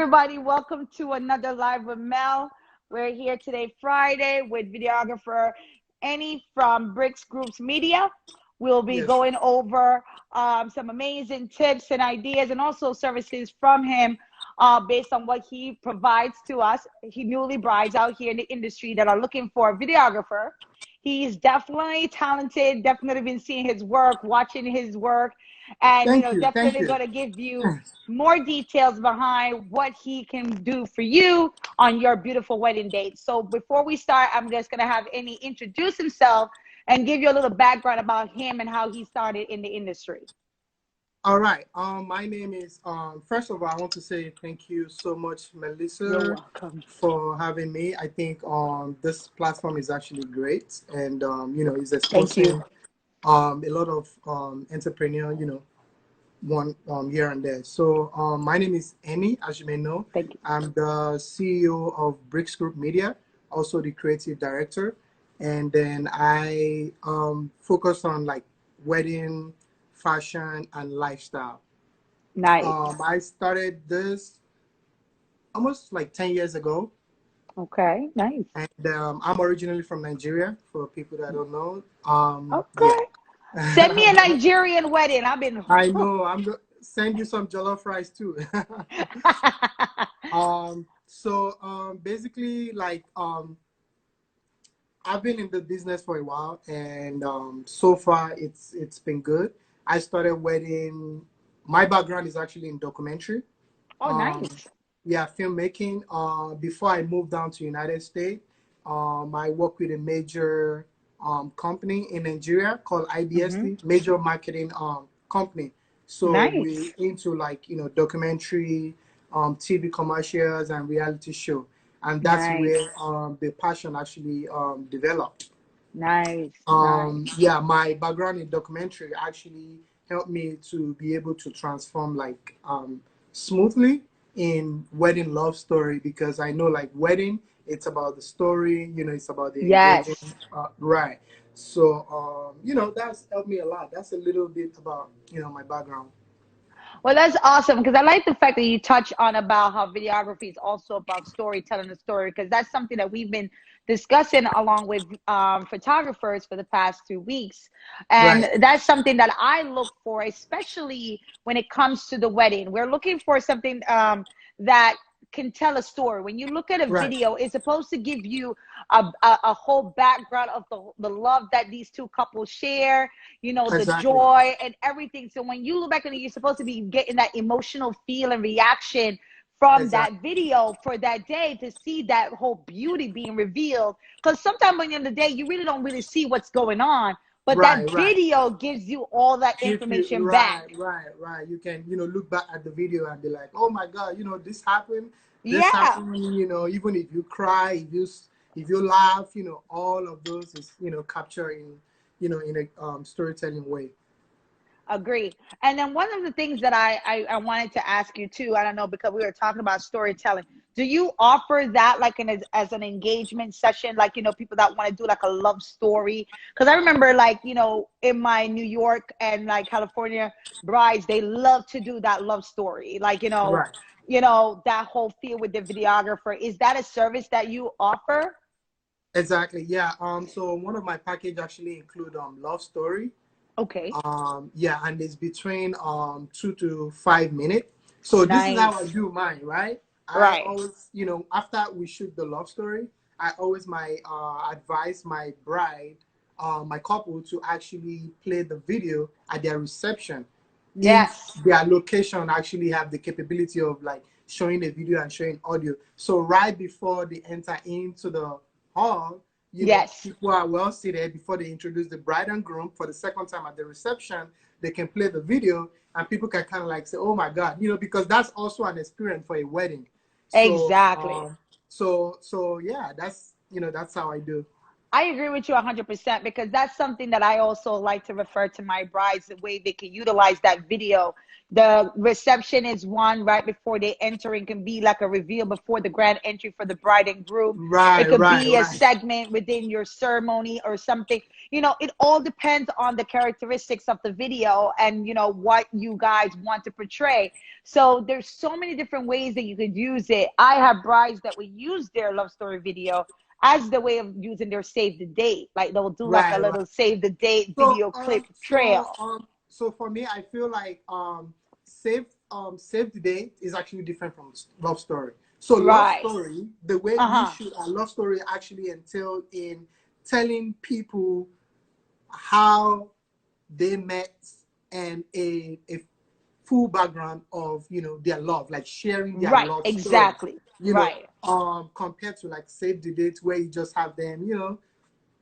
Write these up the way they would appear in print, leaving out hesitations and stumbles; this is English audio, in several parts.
everybody. Welcome to another Live with Mel. We're here today, Friday, with videographer Annie from Bricks Groups Media. We'll be Yes. going over some amazing tips and ideas and also services from him based on what he provides to us. He newly brides out here in the industry that are looking for a videographer. He's definitely talented, definitely been seeing his work, watching his work, and Thank you. Thank definitely you. going to give you more details behind what he can do for you on your beautiful wedding date. So before we start, I'm just going to have Annie introduce himself and give you a little background about him and how he started in the industry. All right. My name is first of all, I want to say thank you so much, You're Melissa, welcome. for having me. I think this platform is actually great, and it's Thank you. exposing a lot of entrepreneur, one here and there. So my name is Annie, as you may know. Thank you. I'm the CEO of Bricks Group Media, also the creative director, and then I focus on like wedding, fashion, and lifestyle. Nice. I started this almost like 10 years ago, Okay, nice. and I'm originally from Nigeria. For people that don't know, Okay. Send me a yeah. Nigerian wedding. I've been. I know. I'm gonna send you some jollof rice too. Basically, like I've been in the business for a while, and so far it's been good. I started wedding. My background is actually in documentary. Oh, Um, nice. yeah, filmmaking. Before I moved down to United States, I worked with a major company in Nigeria called Mm-hmm. IBST, major marketing company. So we Nice. into like documentary, TV commercials, and reality show, and that's Nice. where the passion actually developed. Nice. Nice. Yeah, my background in documentary actually helped me to be able to transform like smoothly in wedding love story, because I know like wedding, it's about the story, it's about the engaging, Yes. right? So that's helped me a lot. That's a little bit about my background. Well, that's awesome because I like the fact that you touch on about how videography is also about storytelling the story, because that's something that we've been discussing along with photographers for the past 2 weeks. And Right, that's something that I look for, especially when it comes to the wedding. We're looking for something that can tell a story. When you look at a right, video, it's supposed to give you a whole background of the love that these two couples share, the exactly, joy and everything. So when you look back on it, you're supposed to be getting that emotional feel and reaction from that exactly, video for that day to see that whole beauty being revealed. Because sometimes when you're in the day, you really don't really see what's going on. But that right, right. video gives you all that If you information back. right, you can look back at the video and be like, oh my god, this Yeah, happened, even if you cry, if you laugh, all of those is captured in a storytelling way. agree. And then one of the things that I wanted to ask you too, I don't know, because we were talking about storytelling. Do you offer that like as an engagement session, like, people that want to do like a love story? Because I remember like, in my New York and like California brides, they love to do that love story. Like, Right, that whole feel with the videographer. Is that a service that you offer? exactly, yeah. So one of my package actually include love story. Okay. Yeah, and it's between 2 to 5 minutes. So this is how I Nice. do mine, right? I Right. always, after we shoot the love story, I always my advise my bride, my couple, to actually play the video at their reception, if Yes. their location actually have the capability of like showing the video and showing audio. So right before they enter into the hall, Yes. people are well seated before they introduce the bride and groom for the second time at the reception. They can play the video and people can kind of like say, oh my God, because that's also an experience for a wedding. So, Exactly. yeah, that's how I do. I agree with you 100% because that's something that I also like to refer to my brides the way they can utilize that video. The reception is one right before they enter and can be like a reveal before the grand entry for the bride and groom. It Right, could right, be a right, segment within your ceremony or something. You know, it all depends on the characteristics of the video and, you know, what you guys want to portray. So there's so many different ways that you could use it. I have brides that would use their love story video as the way of using their save the date. Like they'll do like a right, right. little save the date So, video clip trail. so for me, I feel like save the date is actually different from love story. So love Right. story, the way we Uh-huh. should a love story actually entail in telling people how they met and a full background of their love, like sharing their Right. love story. Exactly. Right. Compared to like save the date where you just have them,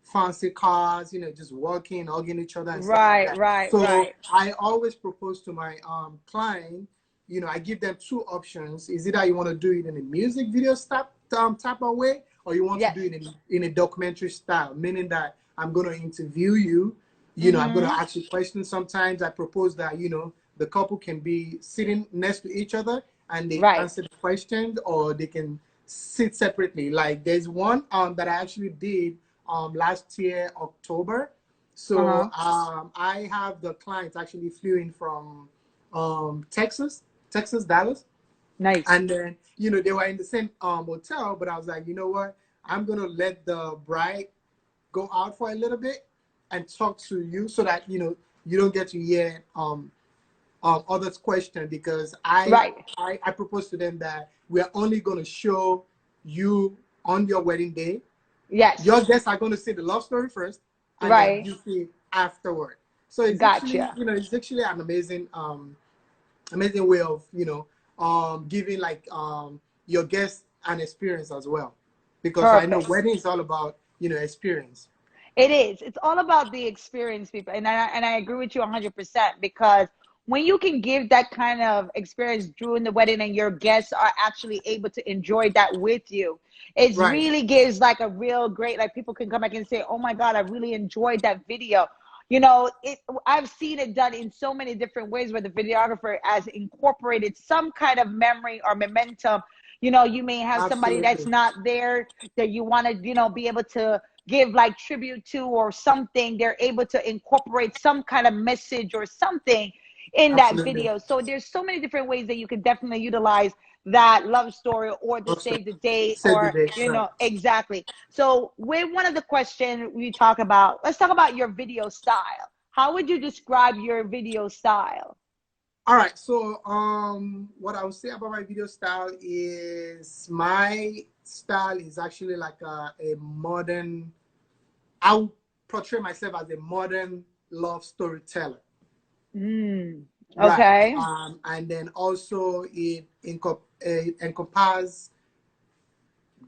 fancy cars, just walking, hugging each other and stuff like Right. that. Right. So Right. I always propose to my client, I give them two options. Is either you want to do it in a music video type of way, or you want to do Yes. it in a documentary style, meaning that I'm going to interview you. I'm going to Mm-hmm. ask you questions. Sometimes I propose that, the couple can be sitting next to each other and they Right. answer the questions, or they can sit separately. Like there's one that I actually did last year, October. So Uh-huh. I have the clients actually flew in from Texas, Dallas. Nice. And then, they were in the same hotel, but I was like, you know what? I'm going to let the bride go out for a little bit and talk to you so that, you don't get to hear others' question, because Right. I proposed to them that we are only going to show you on your wedding day. Yes. Your guests are going to see the love story first, and then Right. you see afterward. So it's actually, Gotcha. it's actually an amazing way of, giving like your guests an experience as well, because I know Perfect. wedding is all about experience. It is. It's all about the experience, people. And I agree with you 100% because when you can give that kind of experience during the wedding and your guests are actually able to enjoy that with you, it Right. really gives like a real great, like people can come back and say, oh my God, I really enjoyed that video. You know, I've seen it done in so many different ways where the videographer has incorporated some kind of memory or momentum. You know, you may have somebody that's Absolutely. not there that you want to, be able to give like tribute to or something. They're able to incorporate some kind of message or something in that Absolutely. video. So there's so many different ways that you can definitely utilize that love story or the Love story. save the date Save the or, date. Right. exactly. So with one of the questions we talk about, let's talk about your video style. How would you describe your video style? All right. So, what I would say about my video style is my style is actually like a modern. I would portray myself as a modern love storyteller. Right. Okay. And then also it encompasses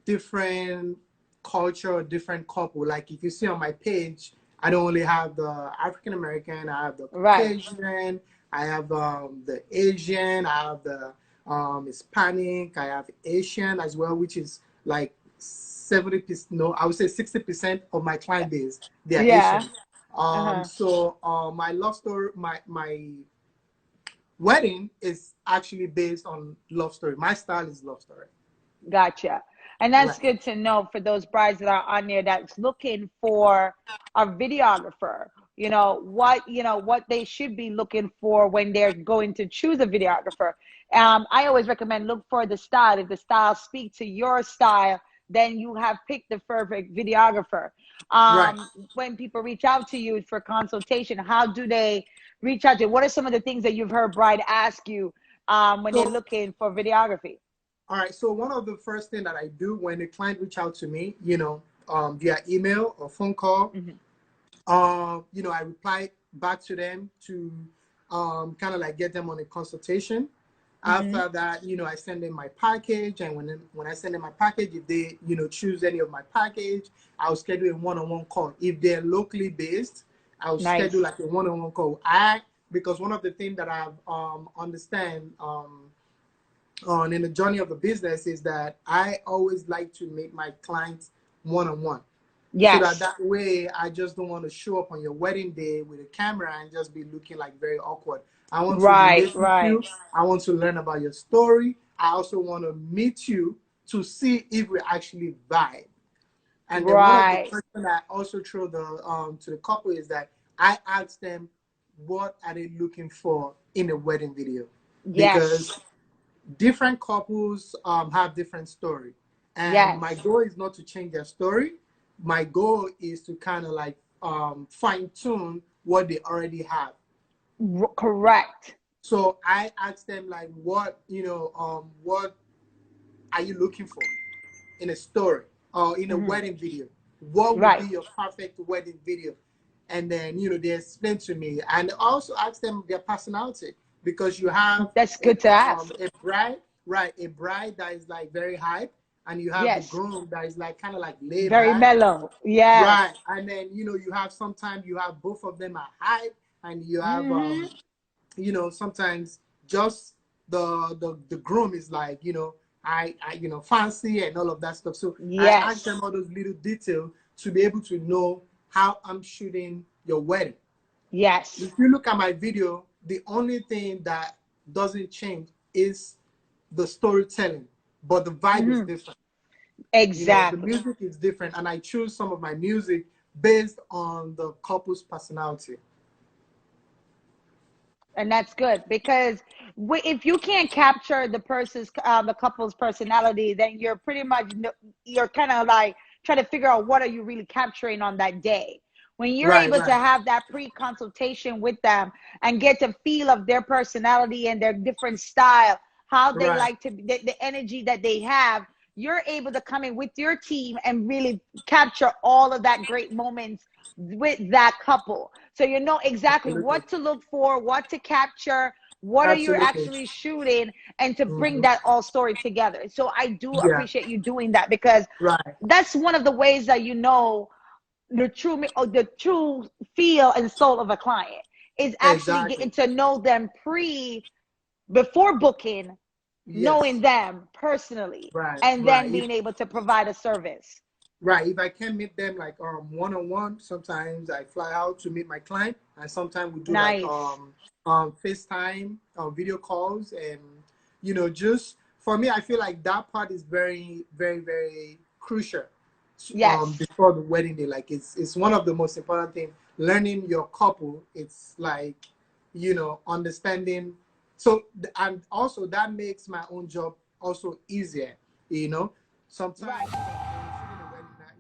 different culture, different couple. Like if you see on my page, I don't only have the African American, I have the Right. Caucasian, I have the Asian, I have the Hispanic, I have Asian as well, which is like 70%, no, I would say 60% of my client base, they are Yeah. Asian. Uh-huh. So my love story, my wedding is actually based on love story. My style is love story. Gotcha. And Right. that's good to know for those brides that are on there that's looking for a videographer. What they should be looking for when they're going to choose a videographer. I always recommend look for the style. If the style speak to your style, then you have picked the perfect videographer. Right. When people reach out to you for consultation, how do they reach out to you? What are some of the things that you've heard bride ask you when they're So looking for videography? all right. So one of the first thing that I do when a client reach out to me, via email or phone call, Mhm. I reply back to them to kind of like get them on a consultation. Mhm. After that, I send them my package, and when I send them my package, if they choose any of my package, I'll schedule a one-on-one call. If they're locally based, I'll schedule Nice. like a one-on-one call. Because one of the things that I've understand on in the journey of the business is that I always like to meet my clients one-on-one. so that Yes. that way I just don't want to show up on your wedding day with a camera and just be looking like very awkward. I want to Right, relate with right, you. I want to learn about your story. I also want to meet you to see if we actually vibe. And then one of the right. questions I also throw the to the couple is that I ask them what are they looking for in a wedding video, Yes. because different couples have different story, and my Yes. goal is not to change their story. My goal is to kind of like fine tune what they already have. Correct. So I ask them like, what what are you looking for in a story or in a Hmm. wedding video? What would Right. be your perfect wedding video? And then they explain to me, and also ask them their personality, because you have That's good to ask. a bride, right? A bride that is like very hype, and you have the Yes. groom that is like kind of like laid Very back, mellow. Yes. right? And then you have sometimes you have both of them are hype, and you have Hmm. sometimes just the groom is like I fancy and all of that stuff. So I ask Yes. them all those little details to be able to know how I'm shooting your wedding. Yes. If you look at my video, the only thing that doesn't change is the storytelling, but the vibe is Hmm. different. The Exactly. music is different, and I choose some of my music based on the couple's personality. And that's good because if you can't capture the couple's personality, then you're pretty much you're kind of like trying to figure out what are you really capturing on that day. When you're Right, able to right, have that pre-consultation with them and get a feel of their personality and their different style, how they right. like to the energy that they have, you're able to come in with your team and really capture all of that great moments with that couple. So you know exactly Absolutely, what to look for, what to capture, what are you absolutely. actually shooting, and to bring Hmm. that all story together. So I do Yeah, appreciate you doing that because right. that's one of the ways that the true feel and soul of a client is actually Exactly. getting to know them before booking, knowing Yes. them personally, Right. and Right. then being able to provide a service. Right. If I can't meet them like one on one, sometimes I fly out to meet my client, and sometimes we do like Nice. FaceTime video calls, and just for me, I feel like that part is very, very, very crucial. Yes. Before the wedding day, like it's one of the most important things. Learning your couple, it's like understanding. So and also that makes my own job also easier. You know, sometimes Right. when we're shooting a wedding night,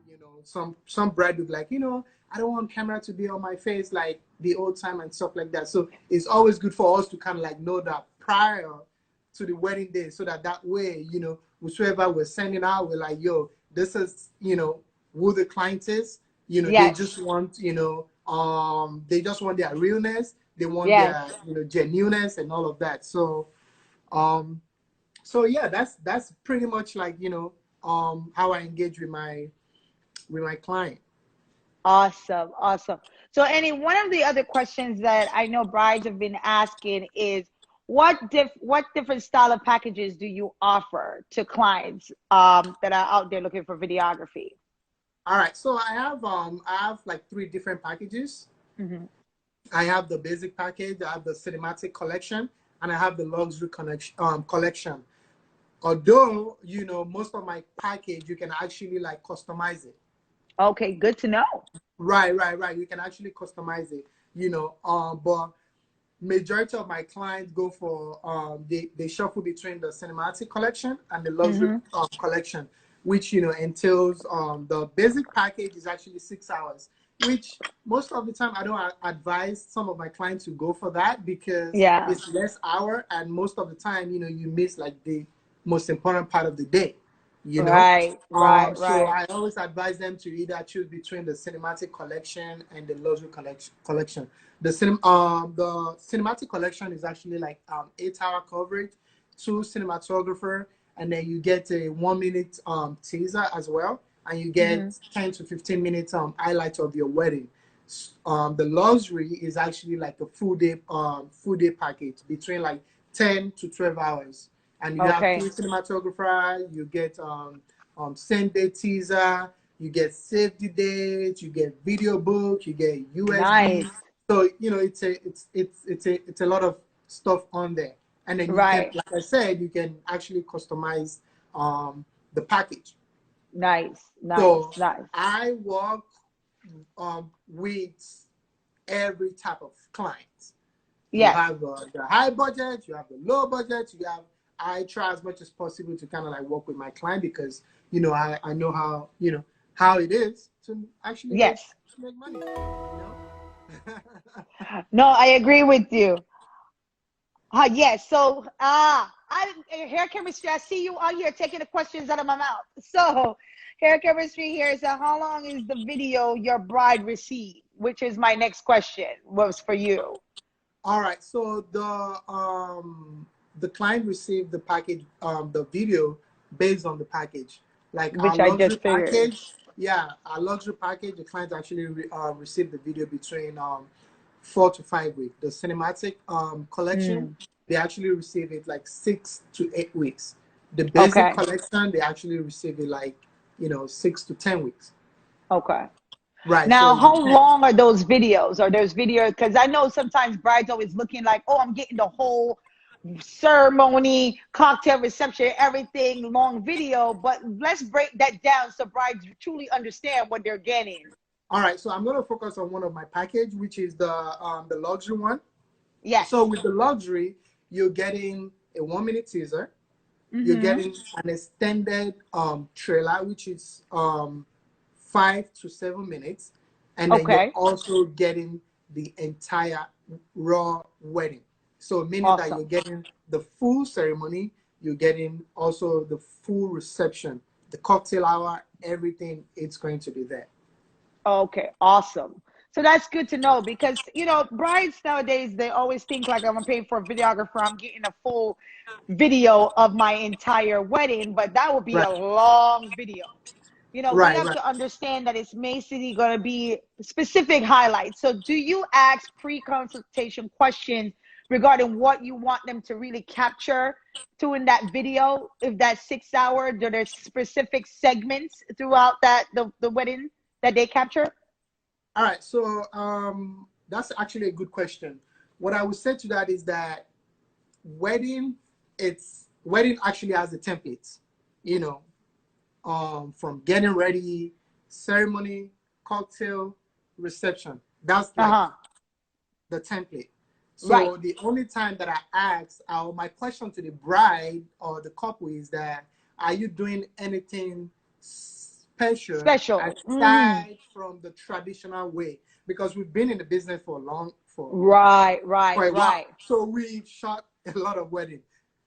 some bride would be like, I don't want camera to be on my face like the old time and stuff like that. So it's always good for us to kind of like know that prior to the wedding day, so that way, whoever we're sending out, we're like, yo, this is, who the client is. They just Yes. want, they just want their realness. They want Yes. their, genuineness and all of that. Um, so yeah, that's pretty much like how I engage with my client. Awesome. Awesome. So, Annie, one of the other questions that I know brides have been asking is what different style of packages do you offer to clients that are out there looking for videography? All right, so I have like three different packages. Hmm. I have the basic package, I have the cinematic collection, and I have the luxury collection. Although most of my package you can actually like customize it. Okay, good to know. Right, right, right. You can actually customize it. But majority of my clients go for they shuffle between the cinematic collection and the luxury Hmm. collection, which entails the basic package is actually 6 hours, which most of the time I don't advise some of my clients to go for that, because Yeah. it's less hour, and most of the time you miss like the most important part of the day you know Right. Right. so Right. I always advise them to either choose between the cinematic collection and the luxury collection. The cinematic collection is actually like 8 hour coverage, two cinematographer, and then you get a 1 minute teaser as well, and you Hmm. get 10 to 15 minutes highlights of your wedding. The luxury is actually like a full day package between like 10 to 12 hours, and you have Okay. three cinematographer. You get same day teaser. you get save the date, you get video book, you get USB. Nice. So it's a lot of stuff on there. And then you can, Right. like I said, you can actually customize the package. Nice. Nice. So Nice. I work with every type of client. You Yes. have the high budget, you have the low budget, you have. I try as much as possible to kind of like work with my client because I know how how it is to actually Yes. make money. No, I agree with you. Yes. So, hair chemistry. I see you on here taking the questions out of my mouth. So, hair chemistry here. So, how long is the video your bride received? Which is my next question. Was for you. All right. So the client received the package, the video based on the package. Like our Which I luxury just figured. package, yeah, our luxury package, the client actually received the video between 4 to 5 weeks. The cinematic collection, Mm, they actually receive it like 6 to 8 weeks. The basic okay. collection, they actually receive it like 6 to 10 weeks. Okay. Right. So Now, it how depends. long are those videos? Are those videos? Because I know sometimes brides always looking like, oh, I'm getting the whole ceremony, cocktail reception, everything, long video. But let's break that down so brides truly understand what they're getting. All right. So I'm going to focus on one of my package, which is the luxury one. Yes. So with the luxury, you're getting a 1 minute teaser. You're Mm-hmm. getting an extended trailer, which is 5 to 7 minutes, and then you're Okay. also getting the entire raw wedding. So meaning that you're Awesome. getting the full ceremony, you're getting also the full reception, the cocktail hour, everything. It's going to be there. Okay. Awesome. So that's good to know because, brides nowadays, they always think like I'm paying for a videographer, I'm getting a full video of my entire wedding, but that would be Right, a long video. We right, have right. to understand that it's basically going to be specific highlights. So, do you ask pre consultation questions regarding what you want them to really capture to in that video? If that's 6 hours, are there specific segments throughout the wedding that they capture? All right, so that's actually a good question. What I would say to that is that wedding, wedding actually has the templates, you know, from getting ready, ceremony, cocktail, reception. That's Uh like huh. the template. Right. So the only time that I ask, my question to the bride or the couple is that, are you doing anything special Special. aside from the traditional way? Because we've been in the business for long, Right. for Right. a while. Right. So we've shot a lot of weddings,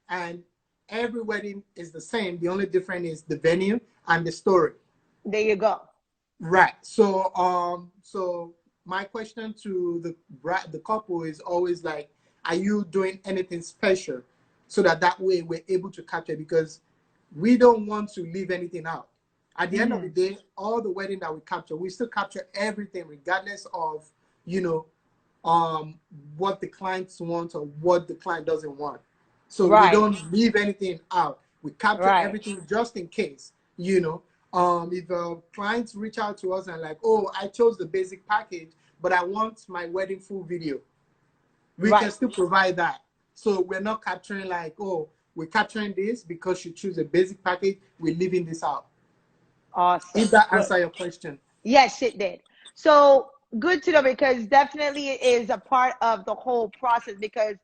and every wedding is the same. The only difference is the venue and the story. There you go. Right. So my question to the couple is always like, are you doing anything special, so that way we're able to capture, because we don't want to leave anything out. At the end of the Hmm. day, all the wedding that we capture, we still capture everything, regardless of you know um what the clients want or what the client doesn't want. So we Right. don't leave anything out. We capture Right. everything just in case. If clients reach out to us and like, oh, I chose the basic package, but I want my wedding full video, we can Right. still provide that. So we're not capturing like, oh, we're capturing this because you choose a basic package, we're leaving this out. If Awesome. that Good. answer your question. Yes, it did. So good to know because definitely it is a part of the whole process because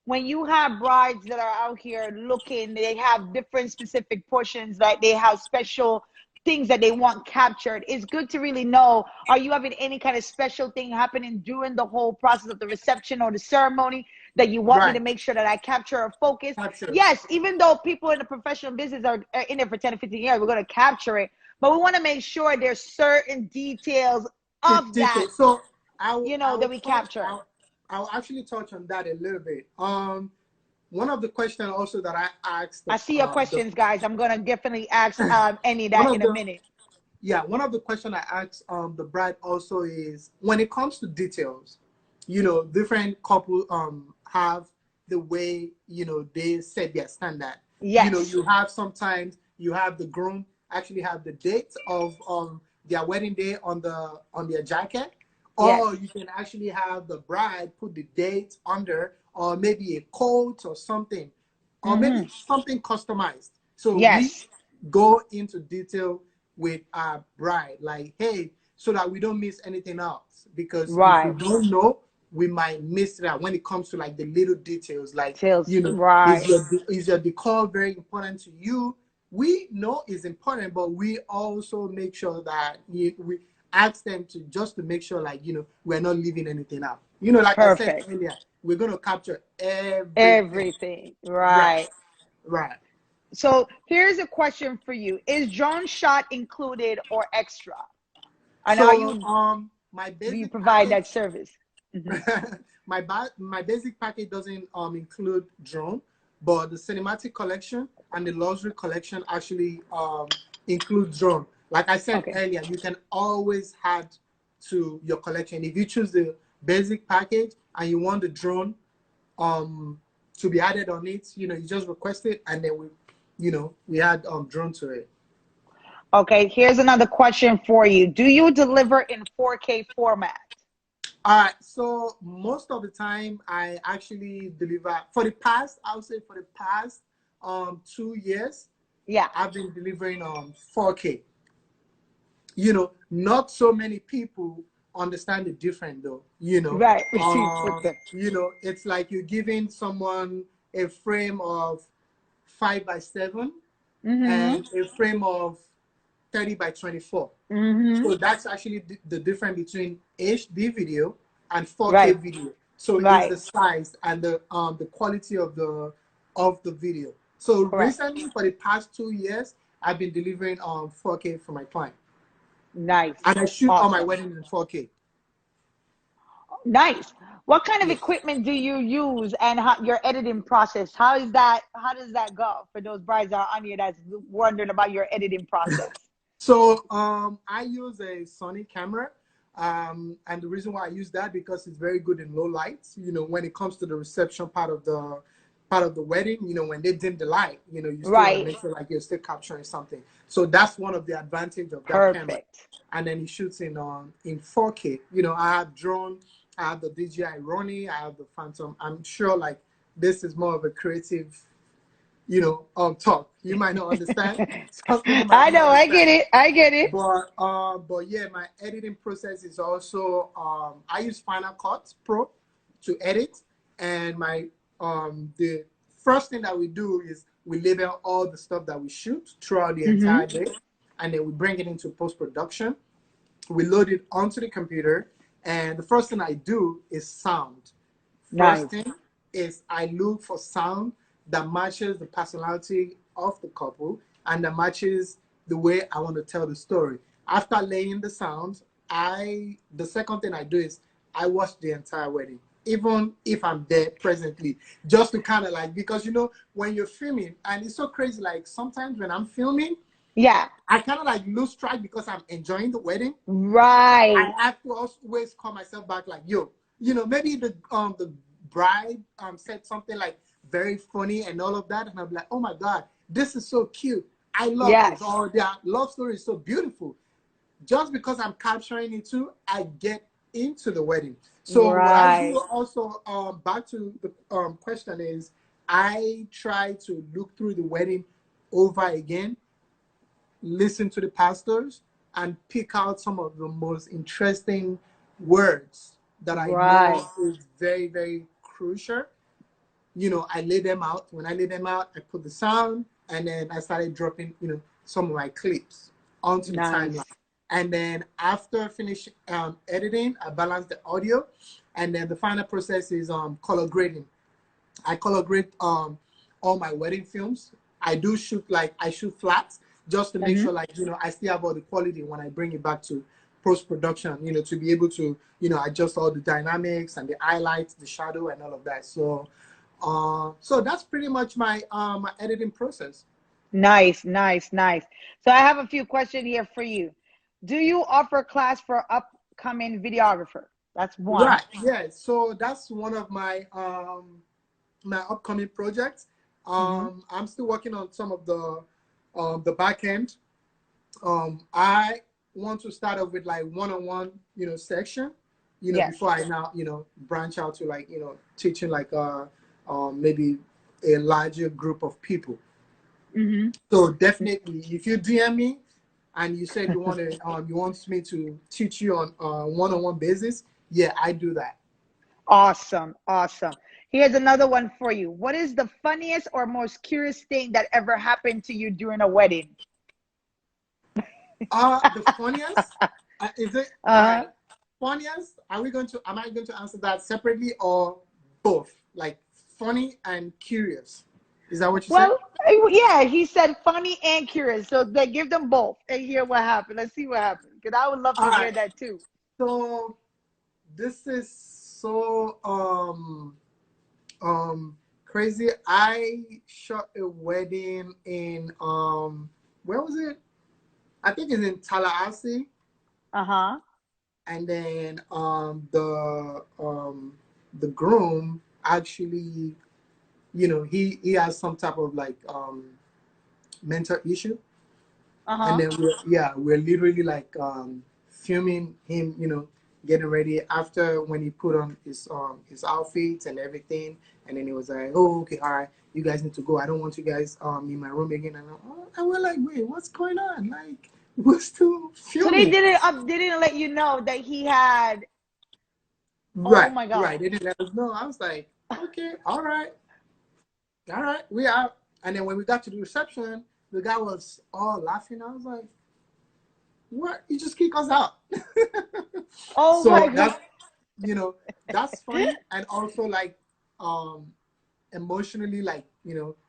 when you have brides that are out here looking, they have different specific portions, like they have special things that they want captured. It's good to really know, are you having any kind of special thing happening during the whole process of the reception or the ceremony that you want me to Right. make sure that I capture or focus? Capture. Yes, even though people in the professional business are in there for 10 to 15 years, we're going to capture it, but we want to make sure there's certain details of that, Detail. So I'll that we touch capture. I'll actually touch on that a little bit. One of the questions also that I asked I see your the questions, guys. I'm going to definitely ask any of one that of in a the minute. yeah, one of the question I asked the bride also is, when it comes to details, different couple have the way they set their standard. Yes. You have sometimes you have the groom actually have the date of their wedding day on their jacket, or Yes. you can actually have the bride put the date under, or maybe a coat or something, or maybe Mm-hmm. something customized. So we Yes. go into detail with our bride, like, hey, so that we don't miss anything else. Because if we Right. don't know, we might miss that when it comes to like the little details, like, Tails. you know, Right. is your decor very important to you? We know it's important, but we also make sure that we ask them to just to make sure, like, we're not leaving anything out. Like I said Perfect. earlier, we're going to capture everything. Everything. Right, Right. right. So here's a question for you. Is drone shot included or extra? And are So you my do you basic provide package, that service? Hmm. my basic package doesn't include drone, but the cinematic collection and the luxury collection actually include drone. Like I said Okay. earlier, you can always add to your collection if you choose the basic package and you want the drone um to be added on it. You just request it, and then we add drone to it. Okay, here's another question for you. Do you deliver in 4K format? All right, so most of the time I actually deliver for the past, I would say for the past 2 years, Yeah. I've been delivering 4K. Not so many people understand the difference though. Right. You put the It's like you're giving someone a frame of 5 by 7 mm-hmm. and a frame of 30 by 24. Mm-hmm. So that's actually the difference between HD video and 4K Right. video. So it's Right. the size and the quality of the video. So Correct. recently, for the past 2 years, I've been delivering 4K for my client, Nice. and I shoot all my Awesome. weddings in 4K. Nice. What kind of Yeah. equipment do you use and how, your editing process? How does that go for those brides that are on here that's wondering about your editing process? So I use a Sony camera, and the reason why I use that because it's very good in low lights. When it comes to the reception part of the wedding, when they dim the light, you still want to Right. make sure like you're still capturing something. So that's one of the advantage of that camera. Perfect. And then it shoots in 4K. I have drone, I have the DJI Ronnie, I have the Phantom. I'm sure like this is more of a creative talk. You might not understand. Some people might I not know. I get understand. it. I get it. But yeah, my editing process is also I use Final Cut Pro to edit, and the first thing that we do is we label all the stuff that we shoot throughout the Mm-hmm. entire day, and then we bring it into post production. We load it onto the computer, and the first thing I do is sound. First Nice. thing is I look for sound that matches the personality of the couple and that matches the way I want to tell the story. After laying the sounds, the second thing I do is I watch the entire wedding, even if I'm there presently, just to kind of like, because when you're filming, and it's so crazy, like sometimes when I'm filming, Yeah. I kind of like lose track because I'm enjoying the wedding. I Right. have to always call myself back, like, yo, maybe the bride said something like very funny and all of that, and I'm like, oh my god, this is so cute. I love this. Yes. Or their love story is so beautiful. Just because I'm capturing it too, I get into the wedding. So what I do Right. also, back to the question is, I try to look through the wedding over again, listen to the pastors, and pick out some of the most interesting words that I know Right. is very, very crucial. I lay them out. When I lay them out, I put the sound, and then I started dropping, some of my clips onto the timeline. Nice. And then after finish editing, I balance the audio, and then the final process is color grading. I color grade all my wedding films. I shoot flat just to make Mm-hmm. sure like I still have all the quality when I bring it back to post production. To be able to adjust all the dynamics and the highlights, the shadow, and all of that. So that's pretty much my editing process. Nice, nice, nice. So I have a few questions here for you. Do you offer class for upcoming videographer? That's one. Right. Yeah. So that's one of my upcoming projects. Hmm. I'm still working on some of the back end. I want to start off with like one-on-one, section, Yes. before I now, branch out to like, teaching like maybe a larger group of people. Mm-hmm. So definitely, if you DM me and you said you want me to teach you on one-on-one basis, yeah, I do that. Awesome. Awesome. Here's another one for you. What is the funniest or most curious thing that ever happened to you during a wedding? The funniest is it all Uh-huh. right? Funniest? Am I going to answer that separately or both? Like funny and curious. Is that what you said? Well, yeah, he said funny and curious. So they give them both and hear what happened. Let's see what happened. Because I would love All to hear right. that too. So this is so crazy. I shot a wedding in where was it? I think it's in Tallahassee. Uh-huh. And then the groom actually, he has some type of like mental issue. And Uh-huh. then we're literally like filming him, getting ready after when he put on his outfits and everything. And then he was like, oh, okay, all right, you guys need to go, I don't want you guys in my room again. And we're like, wait, what's going on? Like, we're still So they filming. didn't let you know that he had, oh Right, my right. God. They didn't let us know. I was like, okay, all right, we out. And then when we got to the reception, the guy was all laughing. I was like, what? You just kick us out. Oh my So God. that's funny and also like um emotionally like,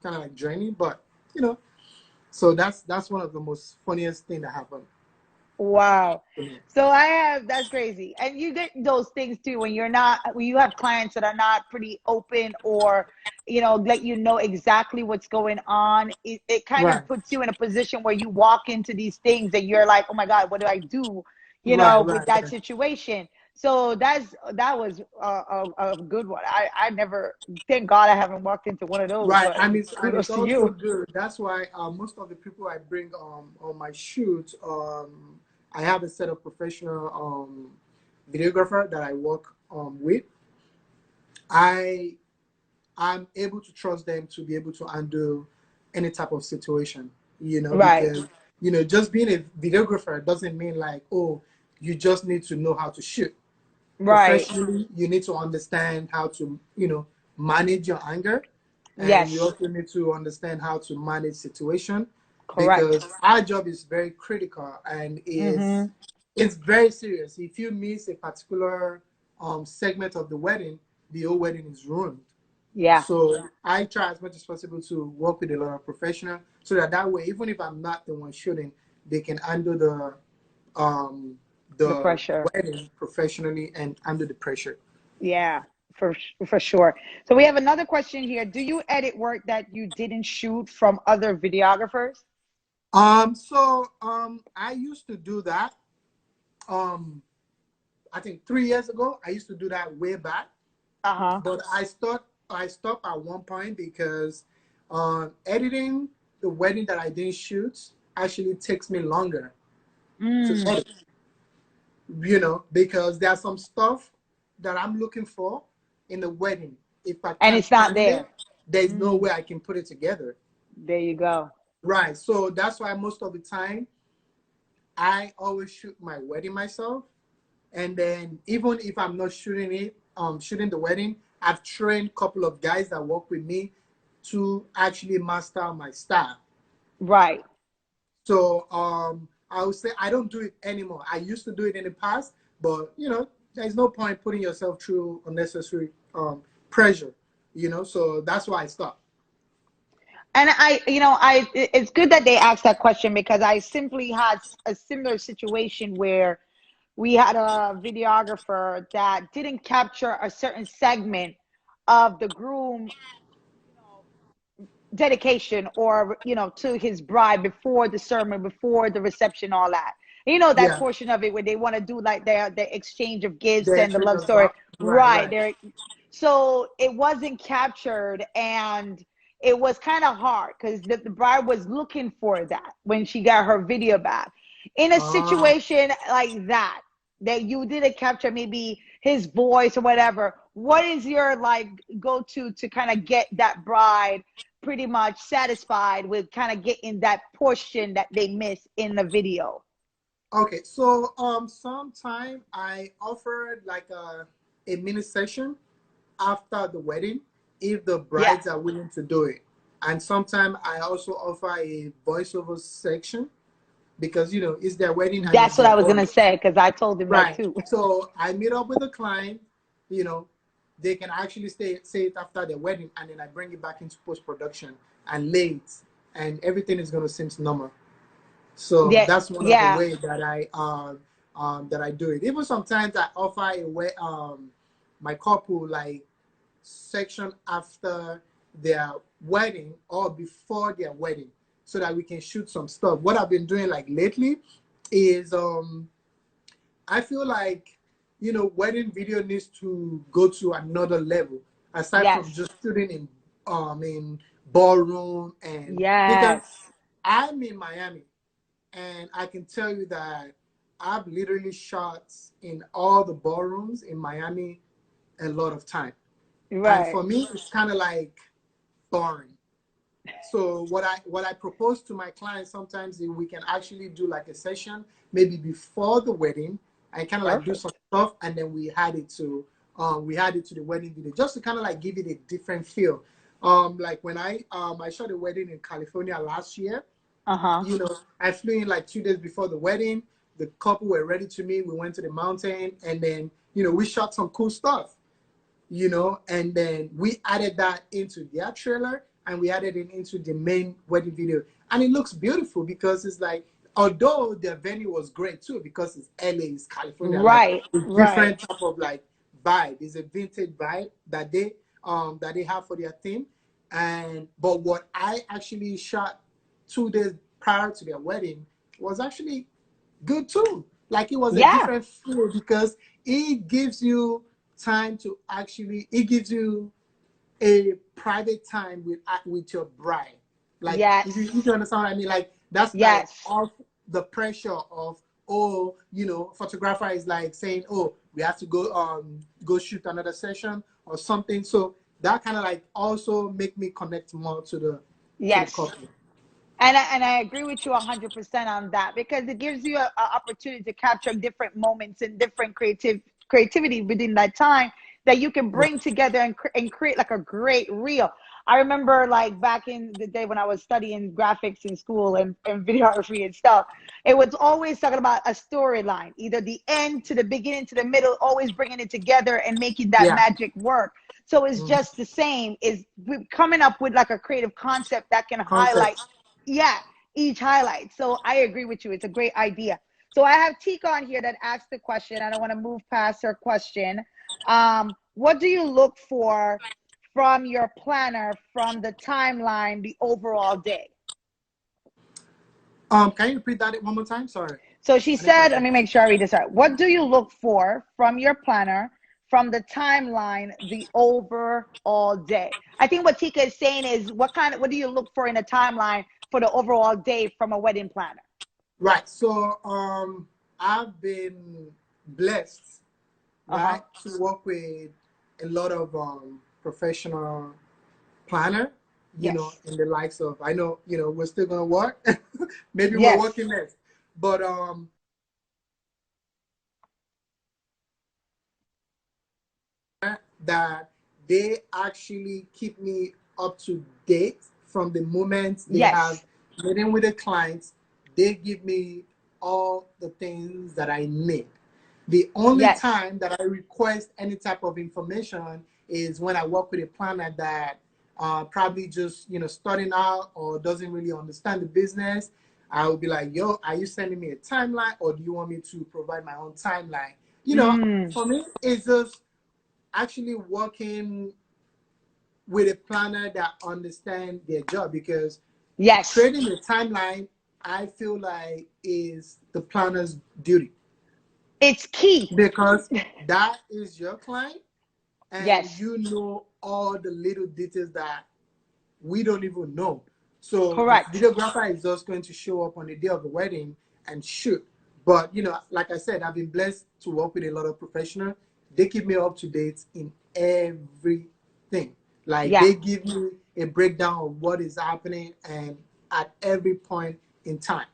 kind of like draining, but you know, so that's one of the most funniest thing that happened Wow. to me. So that's crazy. And you get those things too when you have clients that are not pretty open or, let you know exactly what's going on. It kind Right, of puts you in a position where you walk into these things and you're like, oh my God, what do I do, right, with right, that right. situation. So that was a good one. I never, thank God I haven't walked into one of those, Right, but and it's kudos to also you. good. That's why most of the people I bring on my shoot, I have a set of professional videographer that I work with. I I'm able to trust them to be able to handle any type of situation. Right, Because just being a videographer doesn't mean like, oh, you just need to know how to shoot right. professionally. You need to understand how to manage your anger, and you Yes, also need to understand how to manage situation, correct. because our job is very critical and is Mm-hmm. it's very serious. If you miss a particular segment of the wedding, the whole wedding is ruined. Yeah, So I try as much as possible to work with a lot of professionals, so that way, even if I'm not the one shooting, they can handle um, the the pressure. wedding professionally and under the pressure. Yeah, for sure. So we have another question here. Do you edit work that you didn't shoot from other videographers? I used to do that. Um, I think 3 years ago, I used to do that way back, Uh-huh. but I stopped at one point because editing the wedding that I didn't shoot actually takes me longer to Mm. edit. Because there's some stuff that I'm looking for in the wedding. If I And can't it's not find it, there. there's no Mm. way I can put it together. There you go. Right. So that's why most of the time I always shoot my wedding myself. And then even if I'm not shooting the wedding, I've trained a couple of guys that work with me to actually master my style. Right. So I would say I don't do it anymore. I used to do it in the past, but there's no point putting yourself through unnecessary pressure. So that's why I stopped. And it's good that they asked that question because I simply had a similar situation where we had a videographer that didn't capture a certain segment of the groom, you know, dedication or to his bride before the sermon, before the reception, all that, that Yeah, portion of it where they want to do like their exchange of gifts the and the exchange love of story, right, right right. there. So it wasn't captured, and it was kind of hard because the bride was looking for that when she got her video back. In a Ah, situation like that, that you didn't capture maybe his voice or whatever, what is your like go to kind of get that bride pretty much satisfied with kind of getting that portion that they miss in the video? okay. So sometime I offered like a mini session after the wedding if the Yeah, brides are willing to do it. And sometimes I also offer a voiceover section because it's their wedding and it's that's what their I was bond. gonna say because I told him that Right. too. So I meet up with the client, you know, they can actually say it after their wedding, and then I bring it back into post production and late, and everything is gonna seem normal. So Yeah, that's one of the yeah, ways that I do it. Even sometimes I offer a way my couple like section after their wedding or before their wedding so that we can shoot some stuff. What I've been doing like lately is I feel like wedding video needs to go to another level aside from yes, just shooting in ballroom and because yes, I'm in Miami and I can tell you that I've literally shot in all the ballrooms in Miami a lot of time. And right. for me, it's kind of like boring. So what I propose to my clients sometimes is we can actually do like a session maybe before the wedding and kind of like do Perfect. some stuff and then we add it to the wedding video just to kind of like give it a different feel. Like when I shot a wedding in California last year, Uh-huh. I flew in like 2 days before the wedding. The couple were ready to meet. We went to the mountain and then we shot some cool stuff, and then we added that into their trailer and we added it into the main wedding video. And it looks beautiful because it's like, although the venue was great too, because it's LA, it's California, like Right, it's right. different type of like vibe. It's a vintage vibe that they have for their theme. And but what I actually shot 2 days prior to their wedding was actually good too. Like it was a Yeah, different feel because it gives you time to actually it gives you a private time with your bride. Like if you yes, understand what I mean, like that's like yes, off the pressure of photographer is like saying, oh, we have to go shoot another session or something. So that kind of like also make me connect more to the yes. couple. And I agree with you 100% on that because it gives you a opportunity to capture different moments and different creativity within that time that you can bring Right. together and create like a great reel. I remember like back in the day when I was studying graphics in school and videography and stuff, it was always talking about a storyline, either the end to the beginning to the middle, always bringing it together and making that Yeah. magic work. So it's Mhm. just the same is coming up with like a creative concept that can highlight, Concepts. yeah, each highlight. So I agree with you. It's a great idea. So I have Tika on here that asked the question. I don't want to move past her question. What do you look for from your planner from the timeline, the overall day? Can you repeat that one more time? Sorry, So she I didn't said, catch let that. me make sure I read this right. What do you look for from your planner from the timeline, the overall day? I think what Tika is saying is what do you look for in a timeline for the overall day from a wedding planner? Right. So I've been blessed, Uh-huh. right, to work with a lot of professional planner, Yes. in the likes of I know, we're still gonna work. Maybe we're Yes. working less. But that they actually keep me up to date from the moment they have Yes. meeting with the clients. They give me all the things that I need. The only Yes. time that I request any type of information is when I work with a planner that probably just starting out or doesn't really understand the business. I will be like, yo, are you sending me a timeline or do you want me to provide my own timeline? Mm. For me, it's just actually working with a planner that understands their job because Yes. creating a timeline, I feel like is the planner's duty It's key. because that is your client and Yes. you know all the little details that we don't even know. So the Correct. videographer is just going to show up on the day of the wedding and shoot. But like I said, I've been blessed to work with a lot of professionals. They keep me up to date in everything. Like Yeah. they give me a breakdown of what is happening and at every point in time.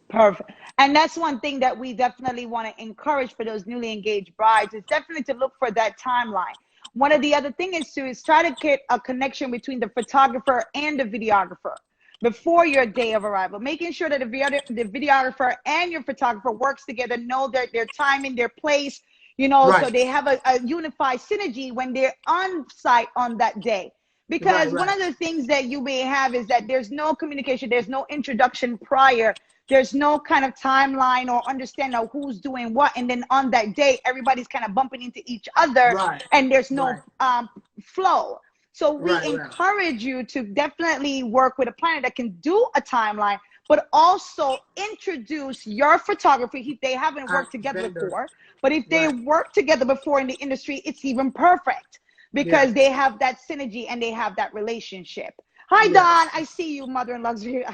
Perfect. And that's one thing that we definitely want to encourage for those newly engaged brides is definitely to look for that timeline. One of the other thing is to is try to get a connection between the photographer and the videographer before your day of arrival, making sure that the videographer and your photographer works together, know their time and their place, so Right, they have a unified synergy when they're on site on that day. right, Because one right, of the things that you may have is that there's no communication, there's no introduction prior, there's no kind of timeline or understanding of who's doing what, and then on that day everybody's kind of bumping into each other right, and there's no right, flow. So we right, right. encourage you to definitely work with a planner that can do a timeline, but also introduce your photography if they haven't And worked together vendor, before. But if they right, work together before in the industry, it's even perfect yeah, because they have that synergy and they have that relationship. Hi, Don. yes. I see you, Mother in Luxury.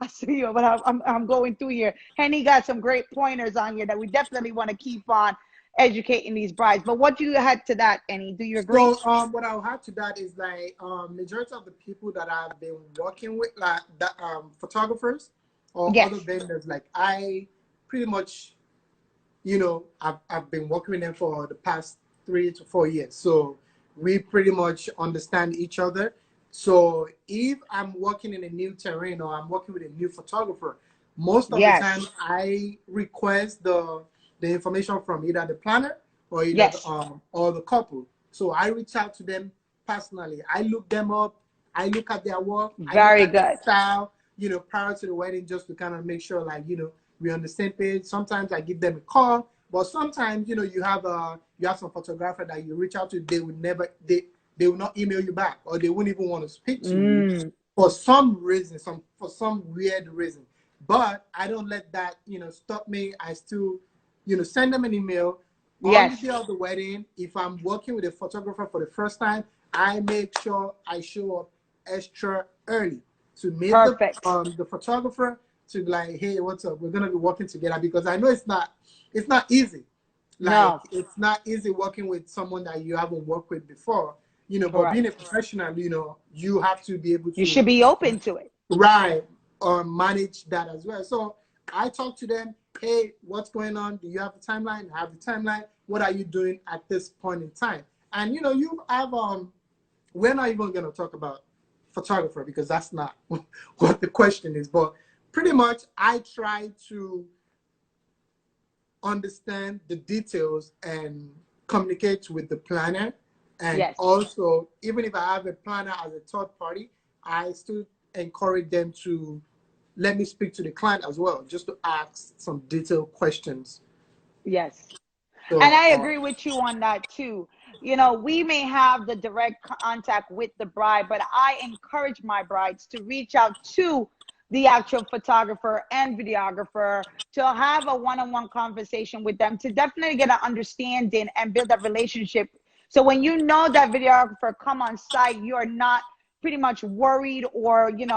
I see you, but I'm going through here. Henny got some great pointers on here that we definitely want to keep on educating these brides. But what do you add to that, Henny? Do you agree? So what I'll add to that is like majority of the people that I've been working with, like the photographers or Yes. other vendors, like I pretty much, I've been working with them for the past 3 to 4 years. So we pretty much understand each other. So if I'm working in a new terrain or I'm working with a new photographer, most of the time Yes. I request the information from either the planner or either Yes. or the couple. So I reach out to them personally. I look them up. I look at their work. I look Very at their good. style. Prior to the wedding, just to kind of make sure, like we're on the same page. Sometimes I give them a call, but sometimes you have some photographer that you reach out to. They would never they will not email you back, or they wouldn't even want to speak to you Mm. for some reason, for some weird reason. But I don't let that stop me. I still send them an email on the Yes. day of the wedding. If I'm working with a photographer for the first time, I make sure I show up extra early to meet Perfect. the photographer, to be like, hey, what's up? We're gonna be working together, because I know it's not easy. Like No. it's not easy working with someone that you haven't worked with before. But being a Correct. professional, you have to be able You to should be open to it. right or manage that as well. So I talk to them, hey, what's going on? Do you have the timeline? I have the timeline. What are you doing at this point in time? And you have we're not even gonna talk about photographer, because that's not what the question is. But pretty much I try to understand the details and communicate with the planner. And Yes. also, even if I have a planner as a third party, I still encourage them to let me speak to the client as well, just to ask some detailed questions. Yes. And So, I agree with you on that too. We may have the direct contact with the bride, but I encourage my brides to reach out to the actual photographer and videographer to have a one-on-one conversation with them to definitely get an understanding and build a relationship. So when you know that videographer come on site, you're not pretty much worried, or you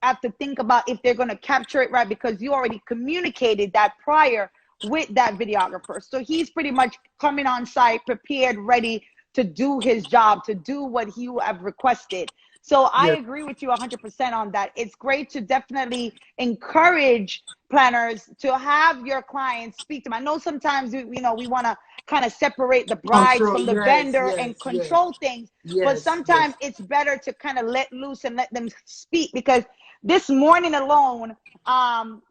have to think about if they're going to capture it right, because you already communicated that prior with that videographer. So he's pretty much coming on site, prepared, ready to do his job, to do what you have requested. So I yeah, agree with you 100% on that. It's great to definitely encourage planners to have your clients speak to them. I know sometimes we want to kind of separate the brides control. from the Yes, vendor and yes, yes, control things, but yes, sometimes yes. it's better to kind of let loose and let them speak. Because this morning alone,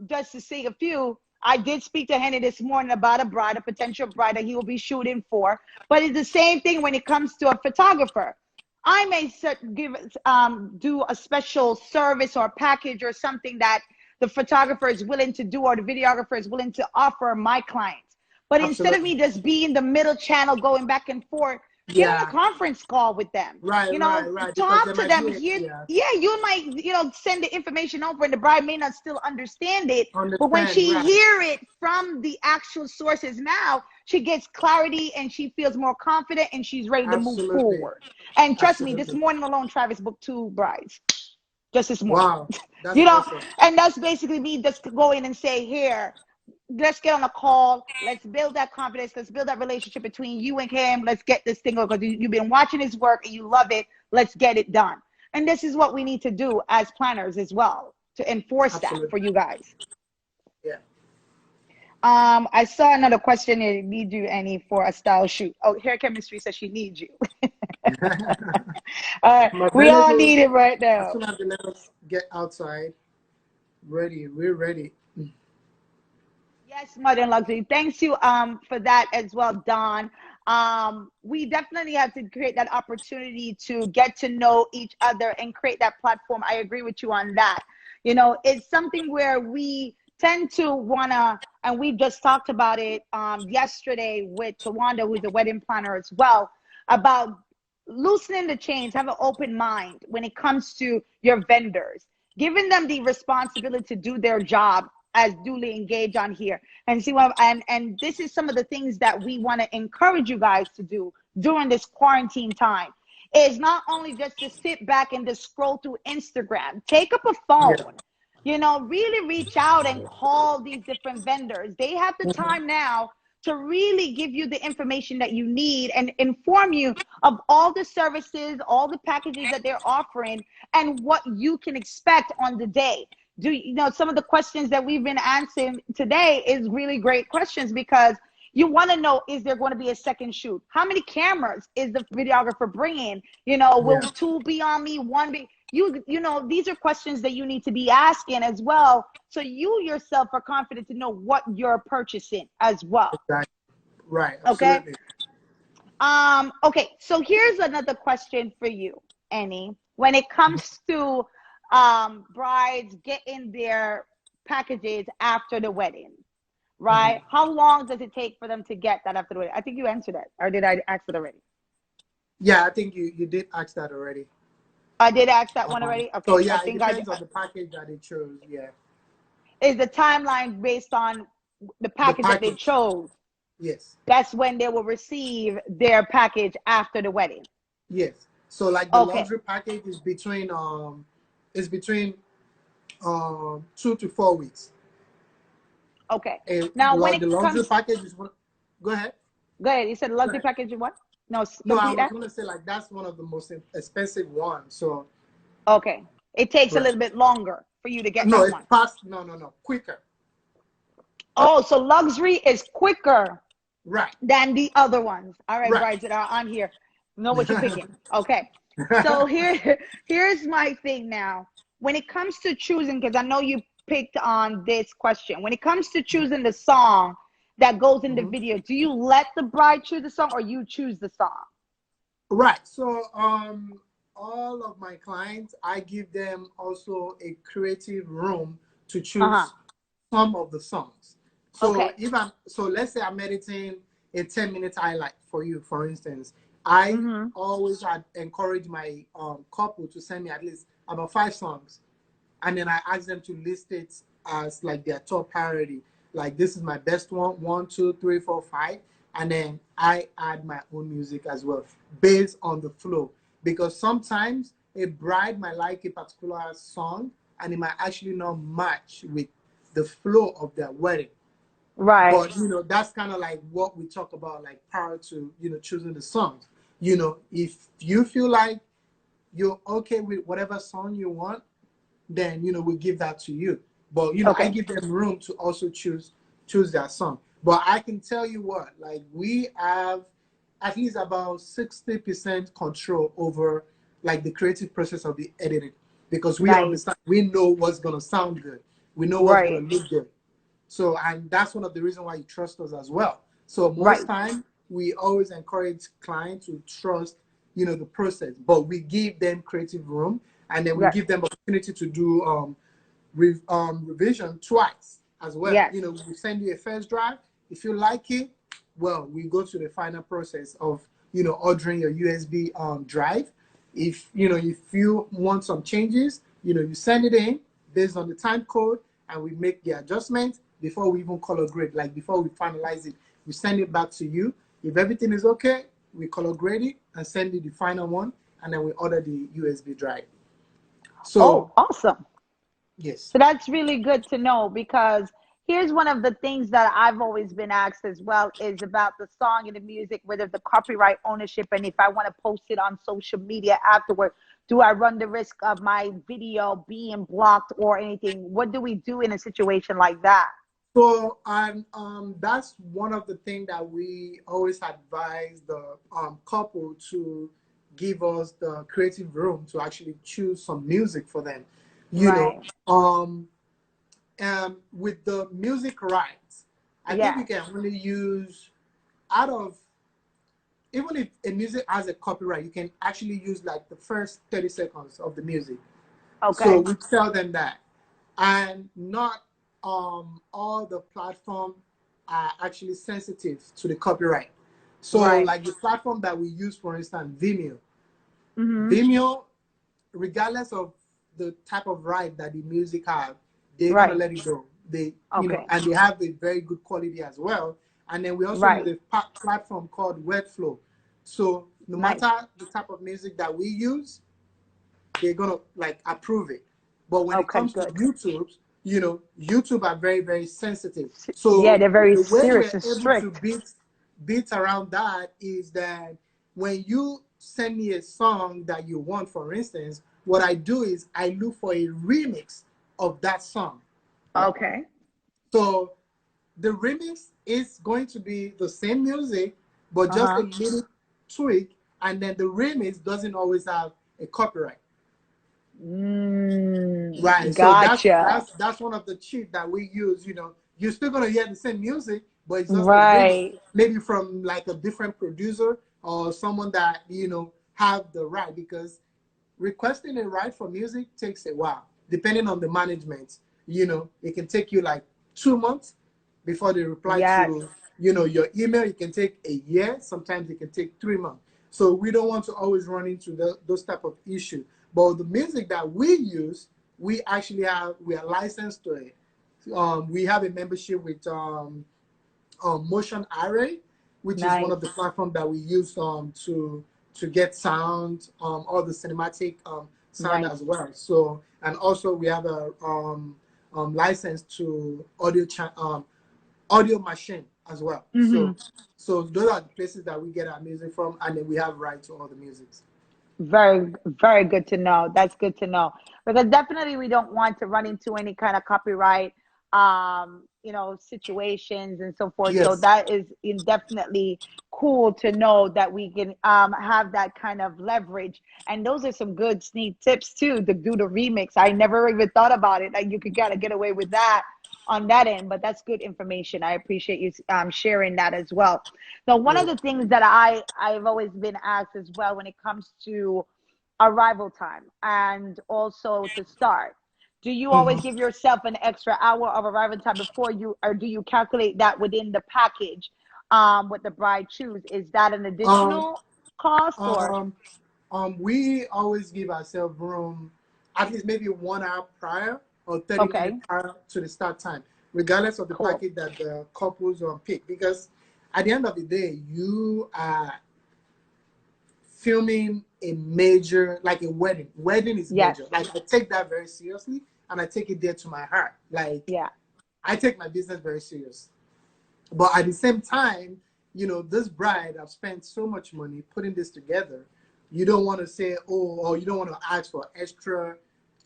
just to say a few, I did speak to Henry this morning about a potential bride that he will be shooting for. But it's the same thing when it comes to a photographer. I may do a special service or package or something that the photographer is willing to do, or the videographer is willing to offer my clients. But instead of Absolutely. me just being the middle channel going back and forth, get on a Yeah. conference call with them. Right, right, right. Because Talk there to might them. be, Here, yeah, yeah, you might, send the information over, and the bride may not still understand it. But when understand, she right. hear it from the actual sources, now she gets clarity and she feels more confident and she's ready to move Absolutely. forward. And trust me, this Absolutely. morning alone, Travis booked 2 brides. just this morning. Wow, that's You know, awesome. and that's basically me just to go in and say, here, let's get on a call. Let's build that confidence. Let's build that relationship between you and him. Let's get this thing over because you've been watching his work and you love it. Let's get it done. And this is what we need to do as planners as well to enforce that for Absolutely. you guys. Yeah. I saw another question. Need you any for a style shoot? Oh, hair chemistry says she needs you. I'm We all available need it right as now. soon as they let us get outside. Ready. We're ready. Yes, Modern Luxury. Thanks you for that as well, Don. We definitely have to create that opportunity to get to know each other and create that platform. I agree with you on that. You know, it's something where we tend to wanna, and we just talked about it yesterday with Tawanda, who's a wedding planner as well, about loosening the chains, have an open mind when it comes to your vendors, giving them the responsibility to do their job as duly engaged on here and see what and this is some of the things that we want to encourage you guys to do during this quarantine time is not only just to sit back and just scroll through Instagram. Take up a Yeah. phone, you know, really reach out and call these different vendors. They have the Mhm. time now to really give you the information that you need and inform you of all the services, all the packages that they're offering, and what you can expect on the day. Do you know some of the questions that we've been answering today is really great questions because you want to know, is there going to be a second shoot? How many cameras is the videographer bringing? You know, Yeah. will two be on me, one be you know, these are questions that you need to be asking as well, so you yourself are confident to know what you're purchasing as well. Exactly. Right. Okay. Absolutely. Okay, so here's another question for you, Annie. When it comes to brides getting their packages after the wedding, Mhm. right? How long does it take for them to get that after the wedding? I think you answered it, or did I ask it already? Yeah, I think you did ask that already. I did ask that one already. So Okay, so I yeah, it think depends on the package that they chose. Yeah, is the timeline based on the the package that they package. chose. Yes, That's when they will receive their package after the wedding. yes. So like the Okay, luxury package is between 2 to 4 weeks. okay. And Now, when it the luxury comes, package is one. Go ahead. go ahead. You said Go luxury ahead. package. What? No, No, I complete was that. gonna say like that's one of the most expensive ones. So Okay. It takes a right. little bit longer for you to get No, that it's one. fast. No, quicker. Oh, so luxury is quicker Right, than the other ones. All right, right. brides that are on here, know what you're picking. Okay. So here's my thing now. When it comes to choosing, because I know you picked on this question. When it comes to choosing the song that goes in the Mhm. video, do you let the bride choose the song or you choose the song? Right. So, all of my clients, I give them also a creative room to Uh-huh. choose some of the songs. So, Okay. let's say I'm editing a 10 minute highlight for you, for instance, I Mm-hmm. always encourage my couple to send me at least about 5 songs, and then I ask them to list it as like their top priority. Like this is my best one, 1, 2, 3, 4, 5, and then I add my own music as well based on the flow. Because sometimes a bride might like a particular song and it might actually not match with the flow of their wedding. Right. But that's kind of like what we talk about, like prior to choosing the songs. If you feel like you're okay with whatever song you want, then we give that to you. But I Okay. give them room to also choose their song. But I can tell you what, like we have at least about 60% control over like the creative process of the editing, because we Nice. understand, we know what's gonna sound good, we know what's gonna Right. look good. So, and that's one of the reasons why you trust us as well. So most Right. time we always encourage clients to trust, the process, but we give them creative room, and then we Right. give them opportunity to do revision twice as well. Yes. We send you a first draft. If you like it, well, we go to the final process of ordering your USB drive. If you want some changes, you send it in based on the time code, and we make the adjustment before we even color grade. Like before we finalize it, we send it back to you. If everything is okay, we color grade it and send you the final one, and then we order the USB drive. So Oh, awesome. yes. So that's really good to know, because here's one of the things that I've always been asked as well is about the song and the music, whether the copyright ownership, and if I want to post it on social media afterward, do I run the risk of my video being blocked or anything? What do we do in a situation like that? So, and that's one of the things that we always advise the couple to give us the creative room to actually choose some music for them. You know, Right. with the music rights, I think we Yes. can only use out of, even if a music has a copyright, you can actually use like the first 30 seconds of the music. So Okay. we tell them that, and not all the platform are actually sensitive to the copyright. So Right. like the platform that we use, for instance, Vimeo. Mm-hmm. Vimeo, regardless of the type of right that the music have, they're gonna Right. let it go. They, Okay. and they have a very good quality as well. And then we also use Right. a platform called Webflow. So no Nice. matter the type of music that we use, they're gonna like approve it. But when it Okay, comes to good. YouTube, YouTube are very, very sensitive. Yeah, So they're very the way serious we're and able to strict. beat around that is that when you send me a song that you want, for instance, what I do is I look for a remix of that song. Okay. So the remix is going to be the same music, but just a Uh-huh. little tweak, and then the remix doesn't always have a copyright. Right. So Gotcha. that's one of the cheat that we use. You're still gonna hear the same music, but it's just a remix, Right. maybe from like a different producer or someone that have the right. Because requesting a right for music takes a while, depending on the management. It can take you like 2 months before they reply Yes. to your email. It can take a year. Sometimes it can take 3 months. So we don't want to always run into those type of issues. But the music that we use, we are licensed to it. We have a membership with Motion Array, which is one Nice. of the platforms that we use to get sound, all the cinematic sound Nice. as well. So, and also we have a license to audio machine as well. Mm-hmm. So those are the places that we get our music from, and then we have rights to all the musics. Very, very good to know. That's good to know. Because definitely we don't want to run into any kind of copyright situations and so forth. So Yes. that is definitely cool to know that we can have that kind of leverage. And those are some good sneak tips too, to do the remix. I never even thought about it. Like you could kind of get away with that on that end, but that's good information. I appreciate you sharing that as well. Now, one of Yes. the things that I've always been asked as well when it comes to arrival time and also to start, do you always Mhm. give yourself an extra hour of arrival time before you, or do you calculate that within the package what the bride choose? Is that an Um, additional cost or um, we always give ourselves room, at least maybe 1 hour prior or 30 minutes okay, prior to the start time, regardless of the cool. package that the couples pick. Because at the end of the day, you are filming a major, like a wedding. Wedding is Yes. major. Like I take that very seriously, and I take it there to my heart. Like Yeah. I take my business very serious. But at the same time, this bride have spent so much money putting this together. You don't want to say, oh, or you don't want to ask for extra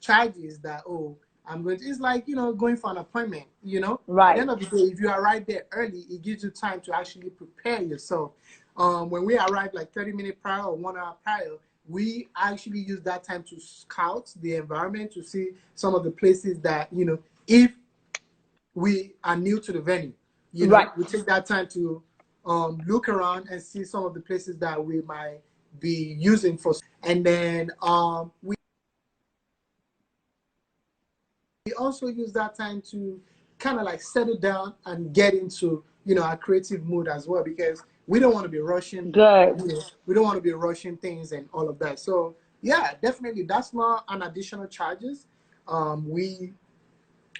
charges that, oh, I'm going to, it's like, going for an appointment, At the Right. end of the day, if you arrive there early, it gives you time to actually prepare yourself. When we arrive like 30 minutes prior or 1 hour prior, we actually use that time to scout the environment to see some of the places that, if we are new to the venue. Right. We take that time to look around and see some of the places that we might be using for. And then we also use that time to kind of like settle down and get into our creative mood as well, because we don't want to be rushing. Good. We don't want to be rushing things and all of that. So yeah, definitely that's not an additional charges.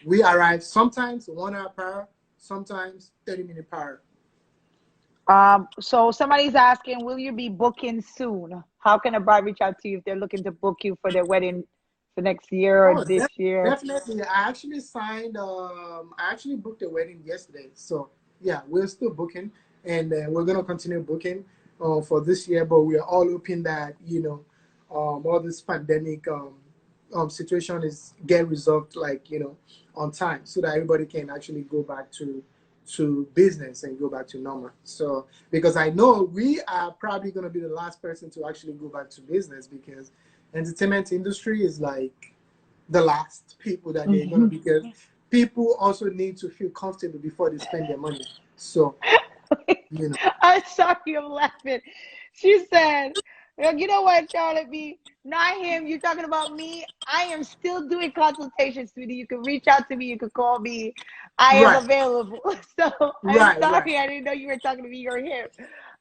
We arrive sometimes 1 hour prior, sometimes 30 minutes prior. So somebody's asking, will you be booking soon? How can a bride reach out to you if they're looking to book you for their wedding for next year or Oh, this year? definitely. I actually signed. I actually booked a wedding yesterday. So yeah, we're still booking, and we're gonna continue booking for this year. But we are all hoping that all this pandemic situation is get resolved, like on time, so that everybody can actually go back to business and go back to normal. So because I know we are probably gonna be the last person to actually go back to business, because entertainment industry is like the last people that they're gonna, because people also need to feel comfortable before they spend their money. So you know, I'm sorry, I'm laughing. She said, you know what, Charlotte B? Not him. You're talking about me. I am still doing consultations, sweetie. You can reach out to me. You can call me. I am right, available. So I'm right, right. sorry. I didn't know you were talking to me or him.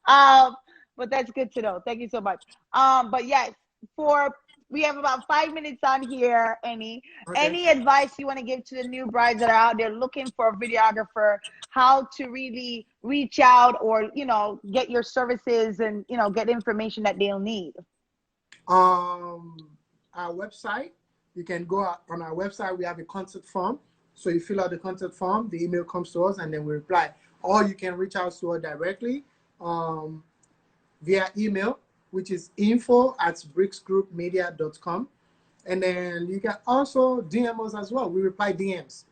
Um, but that's good to know. Thank you so much. But yes, for we have about 5 minutes on here. Okay. Any advice you want to give to the new brides that are out there looking for a videographer, how to really reach out, or get your services and get information that they'll need? Um, our website. You can go on our website. We have a contact form. So you fill out the contact form. The email comes to us, and then we reply. Or you can reach out to us directly um, via email, which is info@bricksgroupmedia.com. And then you can also DM us as well. We reply DMs.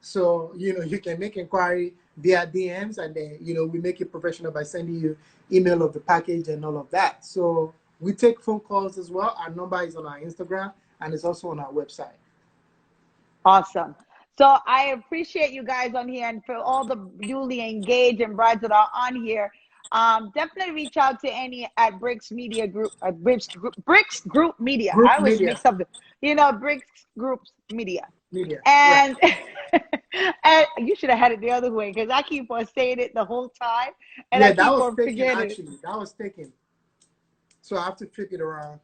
So, you can make inquiry via DMs, and then, we make it professional by sending you email of the package and all of that. So we take phone calls as well. Our number is on our Instagram, and it's also on our website. Awesome. So I appreciate you guys on here, and for all the newly engaged and brides that are on here, definitely reach out to any at Bricks Media Group, Bricks Group Media. I Group always media. mix up Bricks Groups Media. Media. Right. And and you should have had it the other way, because I keep on saying it the whole time and Yeah, I that keep was on taken, forgetting it. actually. That was taken. So I have to flip it around.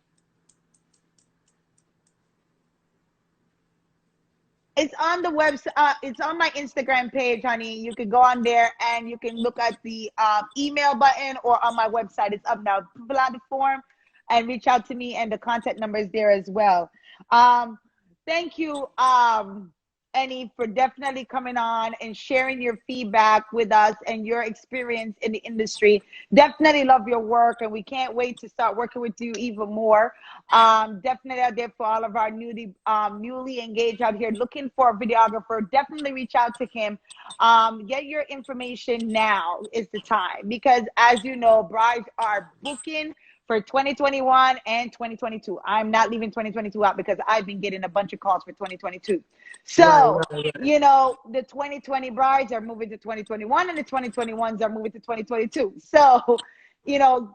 It's on the website. It's on my Instagram page, honey. You can go on there and you can look at the email button, or on my website. It's up now. Fill out the form and reach out to me, and the contact number is there as well. Um, Thank you, Annie, for definitely coming on and sharing your feedback with us and your experience in the industry. Definitely love your work, and we can't wait to start working with you even more. Definitely out there for all of our newly engaged out here looking for a videographer. Definitely reach out to him. Get your information now is the time, because as you know, brides are booking for 2021 and 2022. I'm not leaving 2022 out, because I've been getting a bunch of calls for 2022. Right, So, right, right. the 2020 brides are moving to 2021, and the 2021s are moving to 2022. So,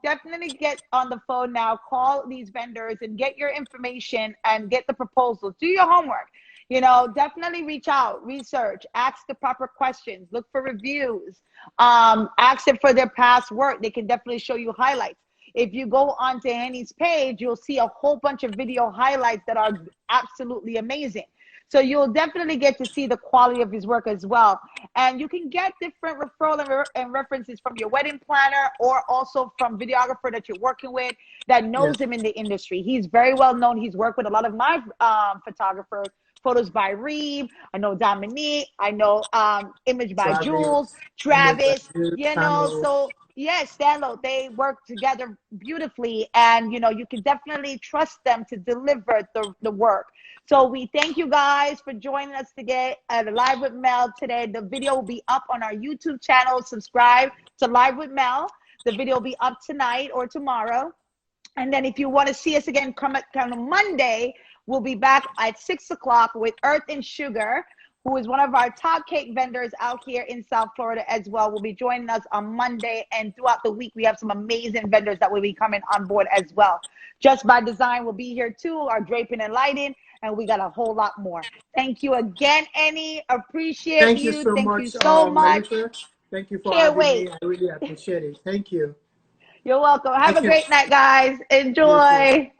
definitely get on the phone now, call these vendors and get your information and get the proposal. Do your homework. Definitely reach out, research, ask the proper questions, look for reviews, ask them for their past work. They can definitely show you highlights. If you go onto Annie's page, you'll see a whole bunch of video highlights that are absolutely amazing. So you'll definitely get to see the quality of his work as well. And you can get different referral and references from your wedding planner, or also from videographer that you're working with that knows Yes. him in the industry. He's very well known. He's worked with a lot of my photographers. Photos by Reeve. I know Dominique. I know Image by Jules, Travis, Image Travis. Like Stanley. So yes, Stanlo, they work together beautifully, and you can definitely trust them to deliver the work. So we thank you guys for joining us today at Live with Mel today. The video will be up on our YouTube channel. Subscribe to Live with Mel. The video will be up tonight or tomorrow. And then if you want to see us again, come on Monday. We'll be back at 6 o'clock with Earth and Sugar, who is one of our top cake vendors out here in South Florida as well. Will be joining us on Monday, and throughout the week, we have some amazing vendors that will be coming on board as well. Just by Design will be here too, our draping and lighting, and we got a whole lot more. Thank you again, Annie. Appreciate Thank you you. so Thank you much, so much. Melissa. Thank you for Can't having me. wait. I really appreciate it. Thank you. You're welcome. Have I a can. great night, guys. You too. Enjoy.